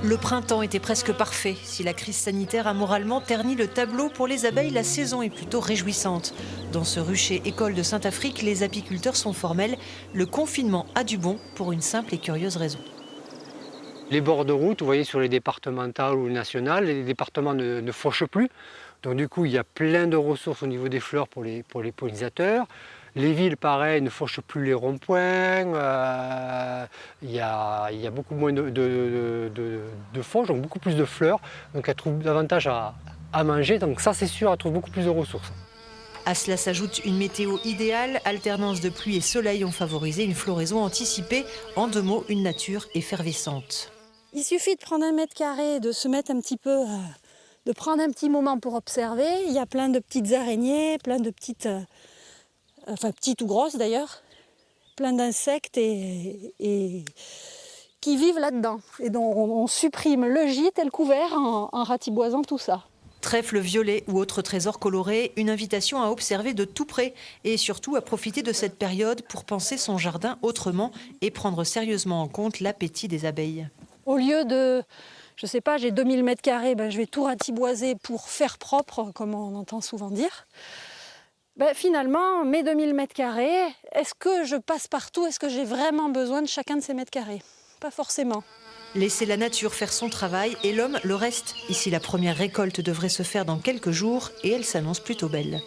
Le printemps était presque parfait. Si la crise sanitaire a moralement terni le tableau, pour les abeilles, la saison est plutôt réjouissante. Dans ce rucher école de Saint-Affrique, les apiculteurs sont formels. Le confinement a du bon pour une simple et curieuse raison. Les bords de route, vous voyez, sur les départementales ou les nationales, les départements ne fauchent plus. Donc du coup, il y a plein de ressources au niveau des fleurs pour les pollinisateurs. Les villes, pareil, ne fauchent plus les ronds-points. Il y a beaucoup moins de fauches, donc beaucoup plus de fleurs. Donc elles trouvent davantage à manger. Donc ça, c'est sûr, elles trouvent beaucoup plus de ressources. À cela s'ajoute une météo idéale. Alternance de pluie et soleil ont favorisé une floraison anticipée. En 2 mots, une nature effervescente. Il suffit de prendre 1 m², de se mettre un petit peu, de prendre un petit moment pour observer. Il y a plein de petites araignées, plein de petites, petites ou grosses d'ailleurs, plein d'insectes et qui vivent là-dedans. Et donc on supprime le gîte et le couvert en ratiboisant tout ça. Trèfle violet ou autres trésors colorés, une invitation à observer de tout près et surtout à profiter de cette période pour penser son jardin autrement et prendre sérieusement en compte l'appétit des abeilles. Au lieu de, je sais pas, j'ai 2000 m², je vais tout ratiboiser pour faire propre, comme on entend souvent dire. Finalement, mes 2000 m², est-ce que je passe partout? Est-ce que j'ai vraiment besoin de chacun de ces m²? Pas forcément. Laisser la nature faire son travail et l'homme le reste. Ici, la première récolte devrait se faire dans quelques jours et elle s'annonce plutôt belle.